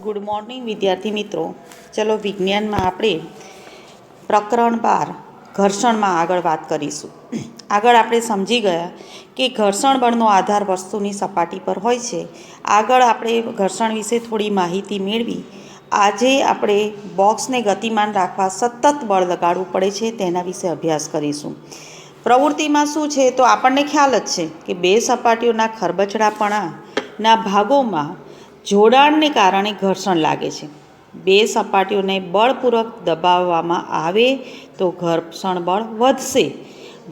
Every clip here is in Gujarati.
ગુડ મોર્નિંગ વિદ્યાર્થી મિત્રો. ચલો વિજ્ઞાનમાં આપણે પ્રકરણ 12 ઘર્ષણમાં આગળ વાત કરીશું. આગળ આપણે સમજી ગયા કે ઘર્ષણ બળનો આધાર વસ્તુની સપાટી પર હોય છે. આગળ આપણે ઘર્ષણ વિશે થોડી માહિતી મેળવી. આજે આપણે બોક્સને ગતિમાન રાખવા સતત બળ લગાડવું પડે છે તેના વિશે અભ્યાસ કરીશું. પ્રવૃત્તિમાં શું છે તો આપણને ખ્યાલ જ છે કે બે સપાટીઓના ખરબચડાપણાના ભાગોમાં જોડાણને કારણે ઘર્ષણ લાગે છે. બે સપાટીઓને બળપૂર્વક દબાવવામાં આવે તો ઘર્ષણ બળ વધશે.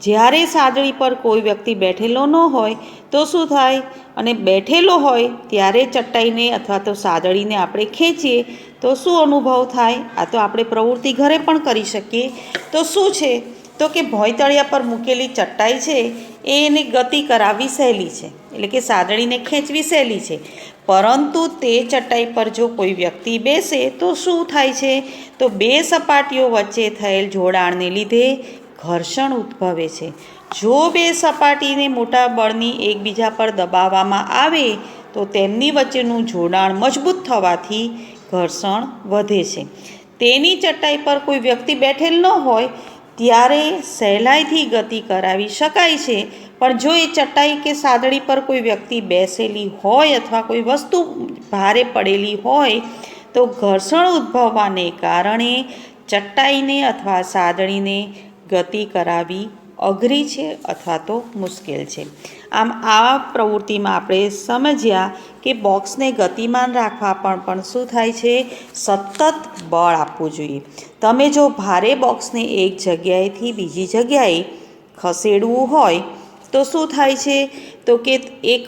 જ્યારે સાદડી પર કોઈ વ્યક્તિ બેઠેલો ન હોય તો શું થાય, અને બેઠેલો હોય ત્યારે ચટાઈને અથવા તો સાદડીને આપણે ખેંચીએ તો શું અનુભવ થાય? આ તો આપણે પ્રવૃત્તિ ઘરે પણ કરી શકીએ. તો શું છે તો કે ભોંયતળિયા પર મૂકેલી ચટાઈ છે એની ગતિ કરાવવી સહેલી છે, એટલે કે સાદડીને ખેંચવી સહેલી છે. પરંતુ તે ચટાઈ પર જો કોઈ વ્યક્તિ બેસે તો શું થાય છે તો બે સપાટીઓ વચ્ચે થયેલ જોડાણને લીધે ઘર્ષણ ઉદ્ભવે છે. જો બે સપાટીને મોટા બળની એકબીજા પર દબાવવામાં આવે તો તેમની વચ્ચેનું જોડાણ મજબૂત થવાથી ઘર્ષણ વધે છે. તેની ચટાઈ પર કોઈ વ્યક્તિ બેઠેલ ન હોય ત્યારે સહેલાઈથી ગતિ કરાવી શકાય છે. પણ જો એ ચટાઈ કે સાદડી પર કોઈ વ્યક્તિ બેસેલી હોય અથવા કોઈ વસ્તુ ભારે પડેલી હોય તો ઘર્ષણ ઉદ્ભવવાને કારણે ચટાઈને અથવા સાદડીને ગતિ કરાવી અઘરી છે અથવા તો મુશ્કેલ છે. આમ આ પ્રવૃત્તિમાં આપણે સમજ્યા કે બોક્સને ગતિમાન રાખવા પણ શું થાય છે, સતત બળ આપવું જોઈએ. તમે જો ભારે બોક્સને એક જગ્યાએથી બીજી જગ્યાએ ખસેડવું હોય તો શું થાય છે તો કે એક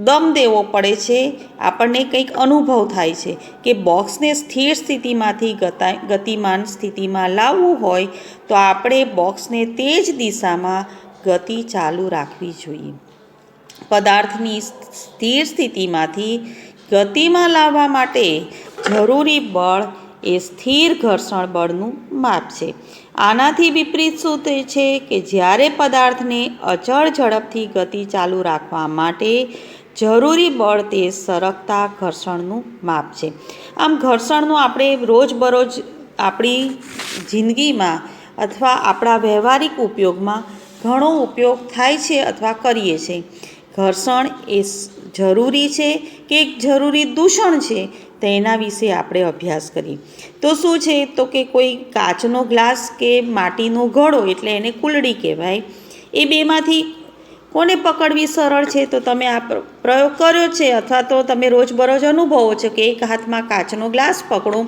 દમ દેવો પડે છે. આપણને કંઈક અનુભવ થાય છે કે બોક્સને સ્થિર સ્થિતિમાંથી ગતિમાન સ્થિતિમાં લાવવું હોય તો આપણે બોક્સને તે જ દિશામાં ગતિ ચાલુ રાખવી જોઈએ. પદાર્થની સ્થિર સ્થિતિમાંથી ગતિમાં લાવવા માટે જરૂરી બળ એ સ્થિર ઘર્ષણ બળનું માપ છે. આનાથી વિપરીત શું છે કે જ્યારે પદાર્થને અચળ ઝડપથી ગતિ ચાલુ રાખવા માટે જરૂરી બળ તે સરકતા ઘર્ષણનું માપ છે. આમ ઘર્ષણનું આપણે રોજબરોજ આપણી જિંદગીમાં અથવા આપણા વ્યવહારિક ઉપયોગમાં ઘણો ઉપયોગ થાય છે અથવા કરીએ છીએ. ઘર્ષણ એ જરૂરી છે કે એક જરૂરી દૂષણ છે તેના વિશે આપણે અભ્યાસ કરીએ. તો શું છે તો કે કોઈ કાચનો ગ્લાસ કે માટીનો ઘડો, એટલે એને કુલડી કહેવાય, એ બેમાંથી કોને પકડવી સરળ છે? તો તમે આ પ્રયોગ કર્યો છે અથવા તો તમે રોજબરોજ અનુભવો છો કે એક હાથમાં કાચનો ગ્લાસ પકડો,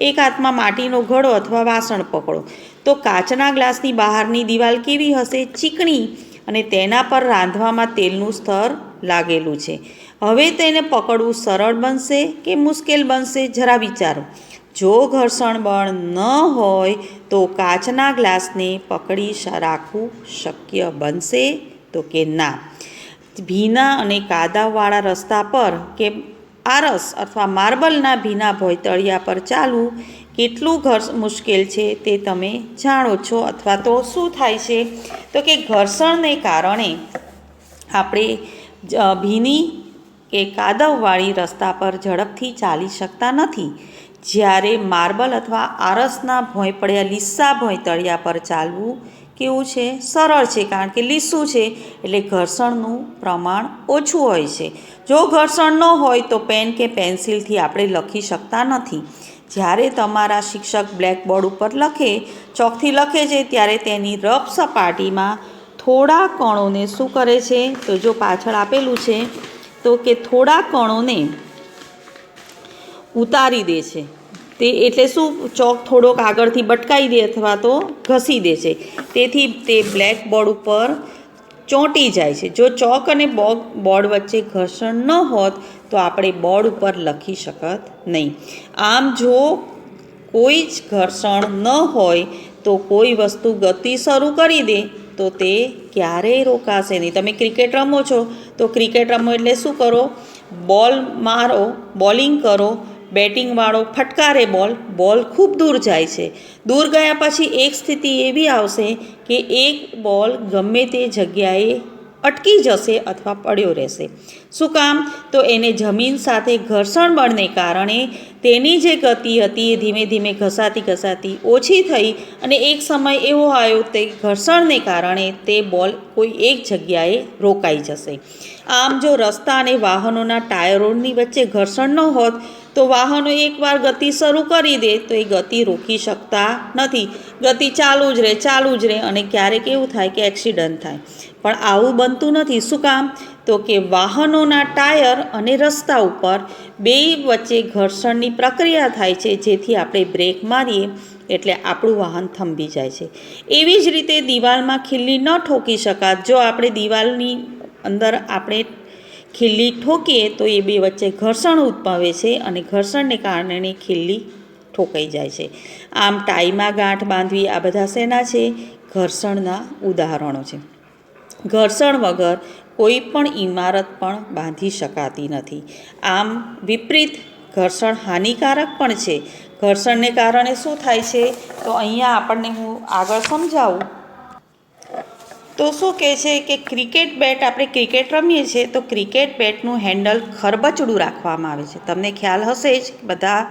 એક હાથમાં માટીનો ઘડો અથવા વાસણ પકડો. તો કાચના ગ્લાસની બહારની દિવાલ કેવી હશે? ચીકણી, અને તેના પર રાંધવામાં તેલનું સ્તર લાગેલું છે. હવે તેને પકડવું સરળ બનશે કે મુશ્કેલ બનશે? જરા વિચારો. જો ઘર્ષણ બળ ન હોય તો કાચના ગ્લાસને પકડી રાખવું શક્ય બનશે તો કે ના? ભીના અને કાદવવાળા રસ્તા પર કે આરસ અથવા માર્બલના ભીના ભોંયતળિયા પર ચાલવું કેટલું મુશ્કેલ છે તે તમે જાણો છો. અથવા તો શું થાય છે તો કે ઘર્ષણને કારણે આપણે ભીની કે કાદવવાળી રસ્તા પર ઝડપથી ચાલી શકતા નથી. જ્યારે માર્બલ અથવા આરસના ભોંય પડ્યા લીસા ભોંયતળિયા પર ચાલવું કેવું છે? સરળ છે, કારણ કે લીસું છે એટલે ઘર્ષણનું પ્રમાણ ઓછું હોય છે. જો ઘર્ષણ ન હોય તો પેન કે પેન્સિલથી આપણે લખી શકતા નથી. જ્યારે તમારા શિક્ષક બ્લેકબોર્ડ ઉપર ચોકથી લખે છે ત્યારે તેની રફ સપાટીમાં થોડા કણોને શું કરે છે તો જો પાછળ આપેલું છે તો કે થોડા કણોને ઉતારી દે છે. તે એટલે શું? ચોક થોડોક આગળથી બટકાઈ દે અથવા તો ઘસી દે છે. તેથી તે બ્લેકબોર્ડ ઉપર ચોંટી જાય છે. જો ચોક અને બોર્ડ વચ્ચે ઘર્ષણ ન હોત તો આપણે બોર્ડ ઉપર લખી શકત નહીં. આમ જો કોઈ જ ઘર્ષણ ન હોય તો કોઈ વસ્તુ ગતિ શરૂ કરી દે તો તે ક્યારેય રોકાશે નહીં. તમે ક્રિકેટ રમો છો તો ક્રિકેટ રમો એટલે શું કરો? બોલ મારો, બોલિંગ કરો, બેટિંગવાળો ફટકારે બોલ ખૂબ દૂર જાય છે. દૂર ગયા પછી એક સ્થિતિ એવી આવશે કે એક બોલ ગમે તે જગ્યાએ અટકી જશે અથવા પડ્યો રહેશે. શું કામ? તો એને જમીન સાથે ઘર્ષણ બળને કારણે તેની જે ગતિ હતી એ ધીમે ધીમે ઘસાતી ઓછી થઈ અને એક સમય એવો આવ્યો તે ઘર્ષણને કારણે તે બોલ કોઈ એક જગ્યાએ રોકાઈ જશે. આમ જો રસ્તા અને વાહનોના ટાયરોની વચ્ચે ઘર્ષણ ન હોત તો વાહનો એકવાર ગતિ શરૂ કરી દે તો એ ગતિ રોકી શકતા નથી. ગતિ ચાલુ જ રહે અને ક્યારેક એવું થાય કે એક્સિડન્ટ થાય. પણ આવું બનતું નથી. શું કામ? તો કે વાહનોના ટાયર અને રસ્તા ઉપર બે વચ્ચે ઘર્ષણની પ્રક્રિયા થાય છે, જેથી આપણે બ્રેક મારીએ એટલે આપણું વાહન થંભી જાય છે. એવી જ રીતે દિવાલમાં ખીલ્લી ન ઠોકી શકાત. જો આપણે દિવાલની અંદર આપણે ખીલ્લી ઠોકીએ તો એ બે વચ્ચે ઘર્ષણ ઉદ્ભવે છે અને ઘર્ષણને કારણે ખીલ્લી ઠોકાઈ જાય છે. આમ ટાઈમાં ગાંઠ બાંધવી આ બધા શેના છે? ઘર્ષણના ઉદાહરણો છે. ઘર્ષણ વગર કોઈ પણ ઇમારત પણ બાંધી શકાતી નથી. આમ વિપરીત ઘર્ષણ હાનિકારક પણ છે. ઘર્ષણને કારણે શું થાય છે? તો અહીંયા આપણને હું આગળ સમજાવું તો શું કહે છે કે ક્રિકેટ બેટ, આપણે ક્રિકેટ રમીએ છીએ તો ક્રિકેટ બેટનું હેન્ડલ ખરબચડું રાખવામાં આવે છે. તમને ખ્યાલ હશે જ, બધા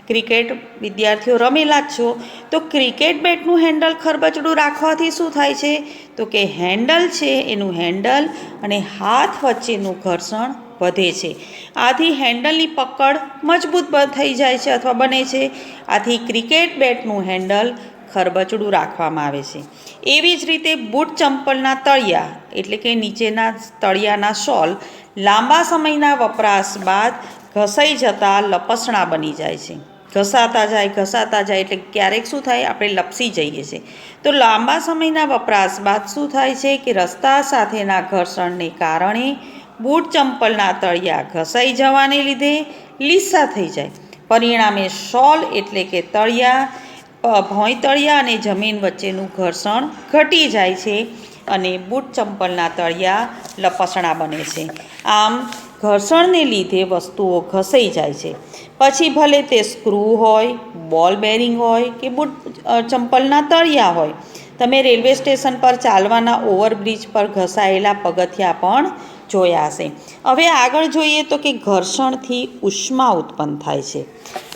ક્રિકેટ વિદ્યાર્થીઓ રમેલા જ છો. તો ક્રિકેટ બેટનું હેન્ડલ ખરબચડું રાખવાથી શું થાય છે? તો કે હેન્ડલ છે એનું હેન્ડલ અને હાથ વચ્ચેનું ઘર્ષણ વધે છે. આથી હેન્ડલની પકડ મજબૂત થઈ જાય છે અથવા બને છે. આથી ક્રિકેટ બેટનું હેન્ડલ ખરબચડું રાખવામાં આવે છે. એવી જ રીતે બૂટ ચંપલના તળિયા એટલે કે નીચેના તળિયાના સોલ લાંબા સમયના વપરાશ બાદ ઘસાઈ જતાં લપસણા બની જાય છે. ઘસાતા જાય એટલે ક્યારેક શું થાય? આપણે લપસી જઈએ છીએ. તો લાંબા સમયના વપરાશ બાદ શું થાય છે કે રસ્તા સાથેના ઘર્ષણને કારણે બૂટ ચંપલના તળિયા ઘસાઈ જવાને લીધે લીસા થઈ જાય. પરિણામે સોલ એટલે કે ભોંયતળિયા અને જમીન વચ્ચેનું ઘર્ષણ ઘટી જાય છે અને બૂટ ચંપલના તળિયા લપસણા બને છે. આમ ઘર્ષણને લીધે વસ્તુઓ ઘસાઈ જાય છે. પછી ભલે તે સ્ક્રૂ હોય, બોલ બેરિંગ હોય કે બૂટ ચંપલના તળિયા હોય. તમે રેલવે સ્ટેશન પર ચાલવાના ઓવરબ્રિજ પર ઘસાયેલા પગથિયા પણ જોયા હશે. હવે આગળ જોઈએ તો કે ઘર્ષણથી ઉષ્મા ઉત્પન્ન થાય છે.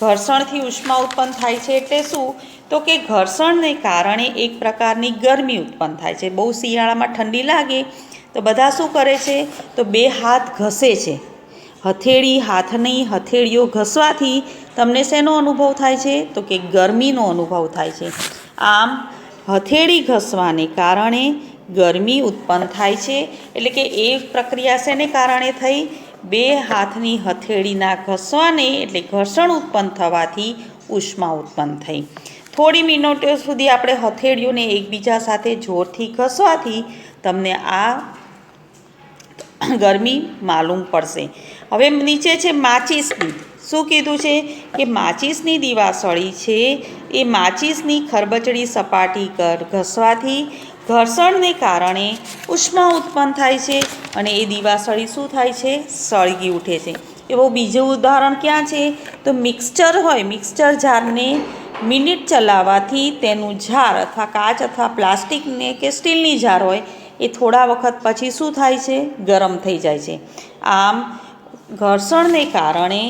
ઘર્ષણથી ઉષ્મા ઉત્પન્ન થાય છે એટલે શું? તો કે ઘર્ષણને કારણે એક પ્રકારની ગરમી ઉત્પન્ન થાય છે. બહુ શિયાળામાં ઠંડી લાગે તો બધા શું કરે છે? તો બે હાથ ઘસે છે. હાથની હથેળીઓ ઘસવાથી તમને શેનો અનુભવ થાય છે? તો કે ગરમીનો અનુભવ થાય છે. આમ હથેળી ઘસવાને કારણે ગરમી ઉત્પન્ન થાય છે. એટલે કે એ પ્રક્રિયા શેને કારણે થઈ? બે હાથની હથેળીના ઘસવાને એટલે ઘર્ષણ ઉત્પન્ન થવાથી ઉષ્મા ઉત્પન્ન થઈ. થોડી મિનિટો સુધી આપણે હથેળીઓને એકબીજા સાથે જોરથી ઘસવાથી તમને આ ગરમી માલુમ પડશે. હવે નીચે છે માચીસની. શું કીધું છે? કે માચીસની દિવાસળી છે એ માચીસની ખરબચડી સપાટી ઘસવાથી ઘર્ષણને કારણે ઉષ્મા ઉત્પન્ન થાય છે અને એ દિવાસળી શું થાય છે? સળગી ઉઠે છે. એવું બીજું ઉદાહરણ ક્યાં છે? તો મિક્સચર હોય, મિક્સચર જારને મિનિટ ચલાવવાથી તેનું જાર અથવા કાચ અથવા પ્લાસ્ટિકને કે સ્ટીલની જાર હોય એ થોડા વખત પછી શું થાય છે? ગરમ થઈ જાય છે. આમ ઘર્ષણને કારણે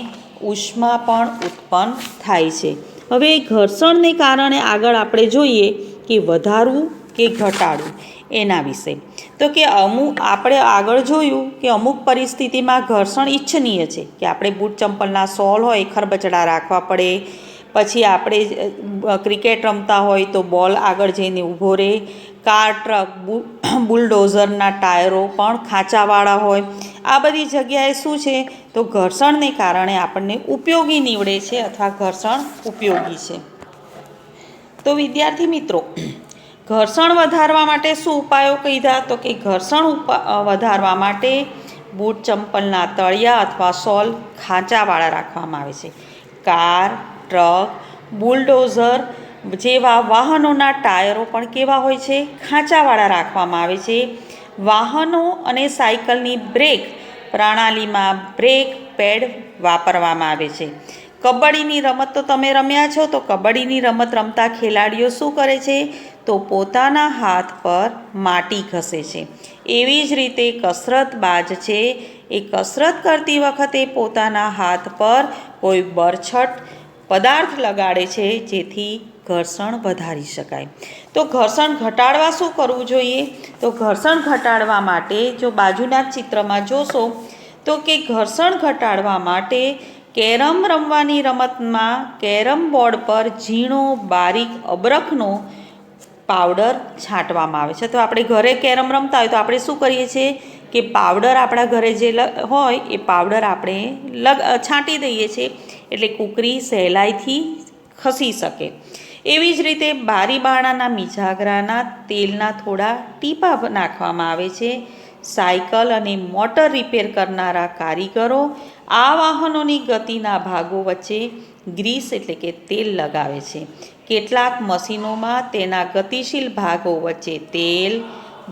ઉષ્મા પણ ઉત્પન્ન થાય છે. હવે ઘર્ષણને કારણે આગળ આપણે જોઈએ કે વધારવું કે ઘટાડવું એના વિશે. તો કે આપણે આગળ જોયું કે અમુક પરિસ્થિતિમાં ઘર્ષણ ઈચ્છનીય છે કે આપણે બૂટ ચંપલના સોલ હોય ખરબચડા રાખવા પડે. પછી આપણે ક્રિકેટ રમતા હોય તો બોલ આગળ જઈને ઊભો રહે. કાર, ટ્રક, બુલડોઝરના ટાયરો પણ ખાંચાવાળા હોય. આ બધી જગ્યાએ શું છે? તો ઘર્ષણને કારણે આપણને ઉપયોગી નીવડે છે અથવા ઘર્ષણ ઉપયોગી છે. તો વિદ્યાર્થી મિત્રો, ઘર્ષણ વધારવા માટે શું ઉપાયો કીધા? તો કે ઘર્ષણ વધારવા માટે બૂટ ચંપલના તળિયા અથવા સોલ ખાંચાવાળા રાખવામાં આવે છે. કાર, ટ્રક, બુલડોઝર જેવા વાહનોના ટાયરો પણ કેવા હોય છે? ખાંચાવાળા રાખવામાં આવે છે. વાહનો અને સાયકલની બ્રેક પ્રણાલીમાં બ્રેક પેડ વાપરવામાં આવે છે. કબડ્ડીની રમત તો તમે રમ્યા છો. તો કબડ્ડીની રમત રમતા ખેલાડીઓ શું કરે છે? તો પોતાના હાથ પર માટી ઘસે છે. એવી જ રીતે કસરતબાજ છે એ કસરત કરતી વખતે પોતાના હાથ પર કોઈ બરછટ પદાર્થ લગાડે છે જેથી ઘર્ષણ વધારી શકાય. તો ઘર્ષણ ઘટાડવા શું કરવું જોઈએ? તો ઘર્ષણ ઘટાડવા માટે જો બાજુના જ ચિત્રમાં જોશો તો કે ઘર્ષણ ઘટાડવા માટે કેરમ રમવાની રમતમાં કેરમ બોર્ડ પર ઝીણો બારીક અબરખનો પાવડર છાંટવામાં આવે છે. તો આપણે ઘરે કેરમ રમતા હોય તો આપણે શું કરીએ છીએ કે પાવડર આપણા ઘરે જે હોય એ પાવડર આપણે છાંટી દઈએ છીએ એટલે કૂકરી સહેલાઈથી ખસી શકે. એવી જ રીતે બારી બારણાના મિજાગરાના તેલના થોડા ટીપા નાખવામાં આવે છે. સાયકલ અને મોટર રિપેર કરનારા કારીગરો આ વાહનોની ગતિના ભાગો વચ્ચે ગ્રીસ એટલે કે તેલ લગાવે છે. કેટલાક મશીનોમાં તેના ગતિશીલ ભાગો વચ્ચે તેલ,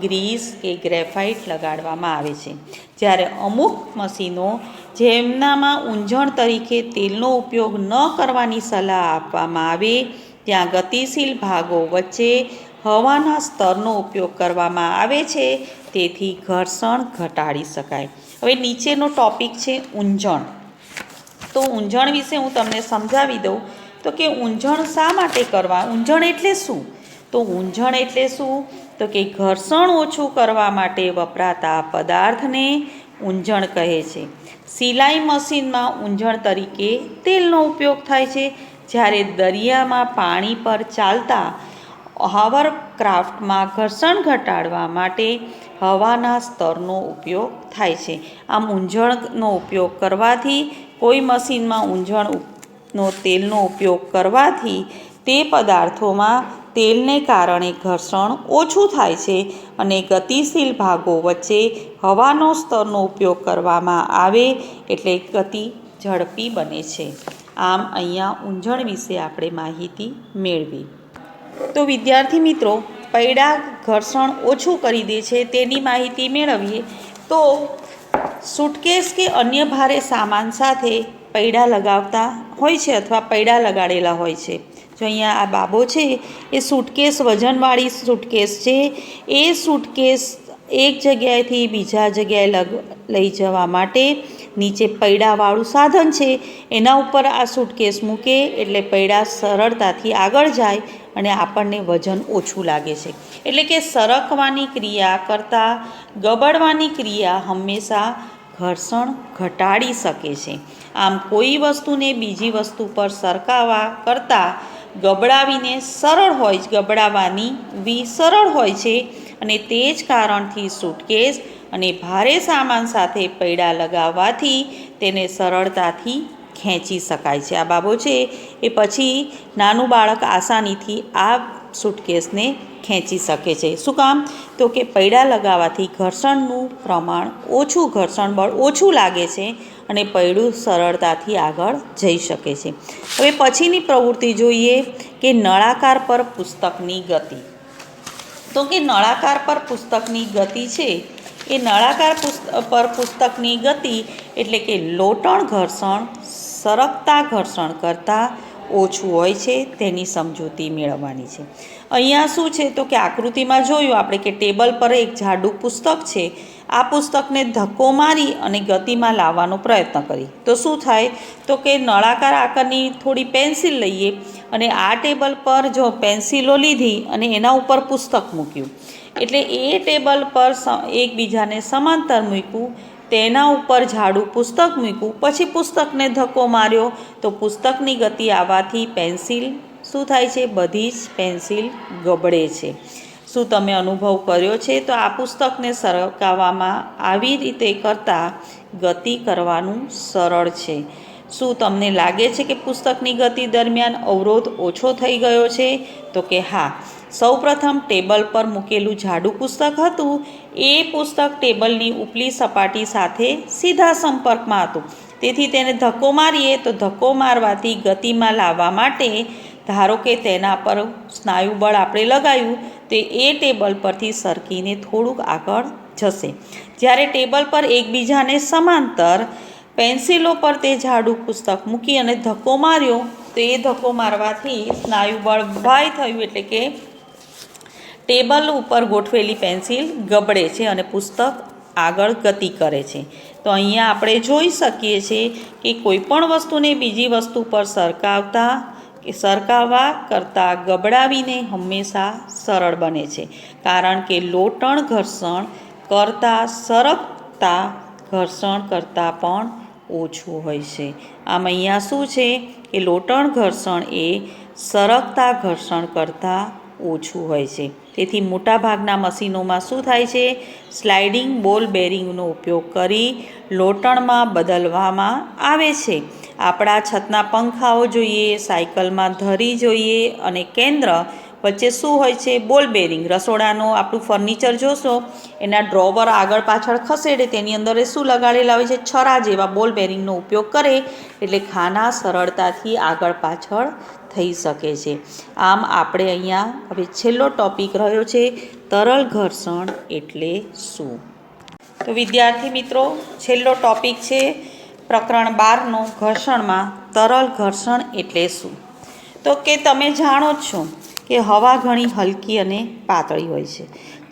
ગ્રીસ કે ગ્રેફાઇટ લગાડવામાં આવે છે. જ્યારે અમુક મશીનો જેમનામાં ઊંજણ તરીકે તેલનો ઉપયોગ ન કરવાની સલાહ આપવામાં આવે ત્યાં ગતિશીલ ભાગો વચ્ચે હવાના સ્તરનો ઉપયોગ કરવામાં આવે છે તેથી ઘર્ષણ ઘટાડી શકાય. હવે નીચેનો ટોપિક છે ઊંજણ. તો ઊંજણ વિશે હું તમને સમજાવી દઉં તો કે ઊંજણ શા માટે કરવા? ઊંજણ એટલે શું? તો ઊંજણ એટલે શું? તો કે ઘર્ષણ ઓછું કરવા માટે વપરાતા પદાર્થને ઊંજણ કહે છે. સિલાઈ મશીનમાં ઊંજણ તરીકે તેલનો ઉપયોગ થાય છે, જ્યારે દરિયામાં પાણી પર ચાલતા હોવરક્રાફ્ટમાં ઘર્ષણ ઘટાડવા માટે હવાના સ્તરનો ઉપયોગ થાય છે. આમ ઊંજણનો ઉપયોગ કરવાથી કોઈ મશીનમાં ઊંજણનો તેલનો ઉપયોગ કરવાથી તે પદાર્થોમાં તેલને કારણે ઘર્ષણ ઓછું થાય છે અને ગતિશીલ ભાગો વચ્ચે હવાનો સ્તરનો ઉપયોગ કરવામાં આવે એટલે ગતિ ઝડપી બને છે. આમ અહીંયા ઊંજણ વિશે આપણે માહિતી મેળવી. તો વિદ્યાર્થી મિત્રો, પૈડા ઘર્ષણ ઓછું કરી દે છે તેની માહિતી મેળવીએ. તો સૂટકેસ કે અન્ય ભારે સામાન સાથે પૈડા લગાવતા હોય છે અથવા પૈડા લગાડેલા હોય છે. જો અહીંયા આ બાબો છે એ સૂટકેસ વજનવાળી સૂટકેસ છે. એ સૂટકેસ એક જગ્યાએથી બીજા જગ્યાએ લઈ જવા માટે નીચે પૈડાવાળું સાધન છે એના ઉપર આ સૂટકેસ મૂકે એટલે પૈડા સરળતાથી આગળ જાય અને આપણને વજન ઓછું લાગે છે. એટલે કે સરકવાની ક્રિયા કરતાં ગબડવાની ક્રિયા હંમેશા ઘર્ષણ ઘટાડી શકે છે. આમ કોઈ વસ્તુને બીજી વસ્તુ પર સરકાવવા કરતાં ગબડાવવાની સરળ હોય છે અને તે જ કારણથી સૂટકેસ અને ભારે સામાન સાથે પૈડા લગાવવાથી તેને સરળતાથી ખેંચી શકાય છે. આ બાબો છે એ પછી નાનું બાળક આસાનીથી આ સૂટકેસને ખેંચી શકે છે. શું કામ? તો કે પૈડા લગાવવાથી ઘર્ષણનું પ્રમાણ ઓછું, ઘર્ષણ બળ ઓછું લાગે છે અને પૈડું સરળતાથી આગળ જઈ શકે છે. હવે પછીની પ્રવૃત્તિ જોઈએ કે નળાકાર પર પુસ્તકની ગતિ. તો કે નળાકાર પર પુસ્તકની ગતિ છે એ નળાકાર પર પુસ્તકની ગતિ એટલે કે લોટણ ઘર્ષણ સરકતા ઘર્ષણ કરતાં ઓછું હોય છે તેની સમજૂતી મેળવવાની છે. અહીંયા શું છે તો કે આકૃતિમાં જોયું આપણે કે ટેબલ પર એક જાડું પુસ્તક છે. આ પુસ્તકને ધક્કો મારી અને ગતિમાં લાવવાનો પ્રયત્ન કરી તો શું થાય? તો કે નળાકાર આકારની થોડી પેન્સિલ લઈએ અને આ ટેબલ પર જો પેન્સિલો લીધી અને એના ઉપર પુસ્તક મૂક્યું એટલે એ ટેબલ પર એકબીજાને સમાંતર મૂક્યું, તેના ઉપર જાડું પુસ્તક મૂક્યું, પછી પુસ્તકને ધક્કો માર્યો તો પુસ્તકની ગતિ આવવાથી પેન્સિલ શું થાય છે? બધી જ પેન્સિલ ગબડે છે. શું તમે અનુભવ કર્યો છે? તો આ પુસ્તકને સરકાવવામાં આવી રીતે કરતાં ગતિ કરવાનું સરળ છે. શું તમને લાગે છે કે પુસ્તકની ગતિ દરમિયાન અવરોધ ઓછો થઈ ગયો છે? તો કે હા. સૌપ્રથમ ટેબલ પર મૂકેલું જાડું પુસ્તક હતું એ પુસ્તક ટેબલની ઉપલી સપાટી સાથે સીધા સંપર્કમાં હતું. તેથી તેને ધક્કો મારીએ તો ધક્કો મારવાથી ગતિમાં લાવવા માટે ધારો કે તેના પર સ્નાયુબળ આપણે લગાવ્યું તો એ ટેબલ પરથી સરકીને થોડુંક આગળ જશે. જ્યારે ટેબલ પર એકબીજાને સમાંતર પેન્સિલો પર તે જાડું પુસ્તક મૂકી અને ધક્કો માર્યો તો એ ધક્કો મારવાથી સ્નાયુબળ બાય થયું એટલે કે ટેબલ ઉપર ગોઠવેલી પેન્સિલ ગબડે છે અને પુસ્તક આગળ ગતિ કરે છે. તો અહીંયા આપણે જોઈ શકીએ છીએ કે કોઈપણ વસ્તુને બીજી વસ્તુ પર સરકાવવા કરતાં ગબડાવીને હંમેશા સરળ બને છે, કારણ કે લોટણ ઘર્ષણ કરતાં સરકતા ઘર્ષણ કરતાં પણ ઓછું હોય છે. આમ અહીંયા શું છે કે લોટણ ઘર્ષણ એ સરકતા ઘર્ષણ કરતાં ઓછું હોય છે. તેથી મોટાભાગના મશીનોમાં શું થાય છે, સ્લાઇડિંગ બોલ બેરિંગનો ઉપયોગ કરી લોટણમાં બદલવામાં આવે છે. આપણા છતના પંખાઓ જોઈએ, સાયકલમાં ધરી જોઈએ અને કેન્દ્ર વચ્ચે શું હોય છે, બોલ બેરિંગ. રસોડાનું આપણું ફર્નિચર જોશો, એના ડ્રોવર આગળ પાછળ ખસેડે તેની અંદર એ શું લગાડેલા હોય છે, છરા જેવા બોલ બેરિંગનો ઉપયોગ કરે એટલે ખાના સરળતાથી આગળ પાછળ થઈ શકે છે. આમ આપણે અહીંયા હવે છેલ્લો ટોપિક રહ્યો છે, તરલ ઘર્ષણ એટલે શું. તો વિદ્યાર્થી મિત્રો, છેલ્લો ટોપિક છે પ્રકરણ 12નો ઘર્ષણમાં તરલ ઘર્ષણ એટલે શું. તો કે તમે જાણો જ છો કે હવા ઘણી હલકી અને પાતળી હોય છે,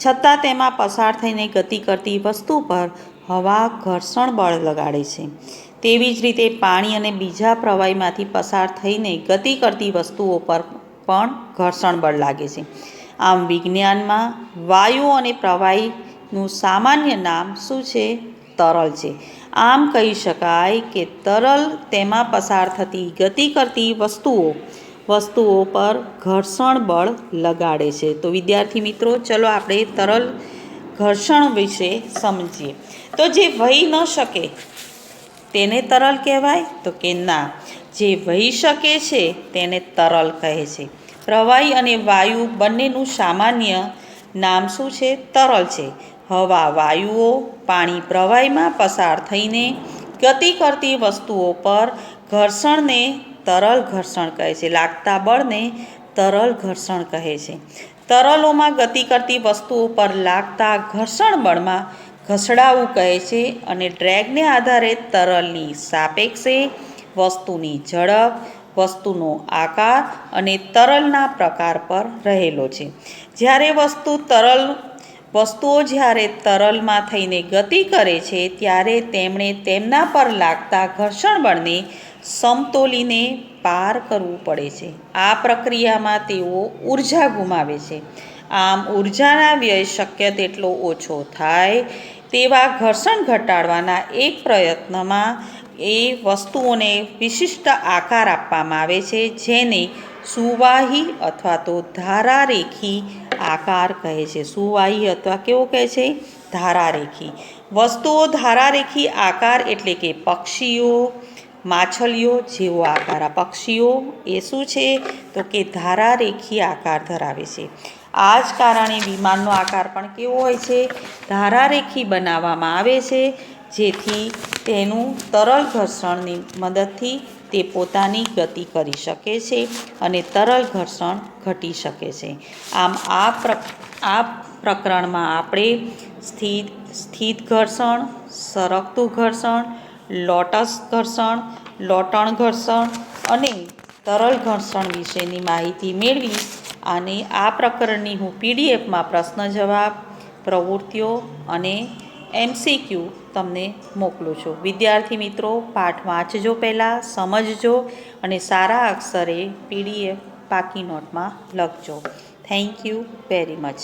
છતાં તેમાં પસાર થઈને ગતિ કરતી વસ્તુ પર હવા ઘર્ષણ બળ લગાડે છે. તેવી જ રીતે પાણી અને બીજા પ્રવાહીમાંથી પસાર થઈને ગતિ કરતી વસ્તુઓ પર પણ ઘર્ષણ બળ લાગે છે. આમ વિજ્ઞાનમાં વાયુ અને પ્રવાહીનું સામાન્ય નામ શું છે, તરલ છે. આમ કહી શકાય કે તરલ તેમાં પસાર થતી ગતિ કરતી વસ્તુઓ પર ઘર્ષણ બળ લગાડે છે. તો વિદ્યાર્થી મિત્રો, ચલો આપણે તરલ ઘર્ષણ વિશે સમજીએ. તો જે વહી ન શકે તેને તરલ કહેવાય? તો કે ના, જે વહી શકે છે તેને તરલ કહે છે. પ્રવાહી અને વાયુ બંનેનું સામાન્ય નામ શું છે, તરલ છે. હવા વાયુઓ, પાણી પ્રવાહીમાં પસાર થઈને ગતિ કરતી વસ્તુઓ પર ઘર્ષણને તરલ ઘર્ષણ કહે છે. લાગતા બળને તરલ ઘર્ષણ કહે છે. તરલોમાં ગતિ કરતી વસ્તુઓ પર લાગતા ઘર્ષણ બળમાં ઘસડાવું કહે છે અને ડ્રેગને આધારે તરલની સાપેક્ષે વસ્તુની ઝડપ, વસ્તુનો આકાર અને તરલના પ્રકાર પર રહેલો છે. જ્યારે વસ્તુઓ જ્યારે તરલમાં થઈને ગતિ કરે છે ત્યારે તેમણે તેમના પર લાગતા ઘર્ષણ બળને સમતોલીને પાર કરવું પડે છે. આ પ્રક્રિયામાં તેઓ ઊર્જા ગુમાવે છે. આમ ઊર્જાના વ્યય શક્ય તેટલો ઓછો થાય તેવા ઘર્ષણ ઘટાડવાના એક પ્રયત્નમાં એ વસ્તુઓને વિશિષ્ટ આકાર આપવામાં આવે છે, જેને સુવાહી અથવા તો ધારારેખી આકાર કહે છે. સુવાહી અથવા કેવો કહે છે, ધારારેખી. વસ્તુઓ ધારારેખી આકાર એટલે કે પક્ષીઓ, માછલીઓ જેવો આકાર. આ પક્ષીઓ એ શું છે, તો કે ધારારેખી આકાર ધરાવે છે. આ જ કારણે વિમાનનો આકાર પણ કેવો હોય છે, ધારારેખી બનાવવામાં આવે છે, જેથી તેનું તરલ ઘર્ષણની મદદથી તે પોતાની ગતિ કરી શકે છે અને તરલ ઘર્ષણ ઘટી શકે છે. આમ આ પ્રકરણમાં આપણે સ્થિત ઘર્ષણ, સરકતું ઘર્ષણ, લોટસ ઘર્ષણ, લોટણ ઘર્ષણ અને તરલ ઘર્ષણ વિશેની માહિતી મેળવી. અને આ પ્રકરણની હું પીડીએફમાં પ્રશ્ન જવાબ, પ્રવૃત્તિઓ અને MCQ તમને મોકલું છું. વિદ્યાર્થી મિત્રો, પાઠ વાંચજો, પહેલાં સમજજો અને સારા અક્ષરે પીડીએફ પાકી નોટમાં લખજો. Thank you very much.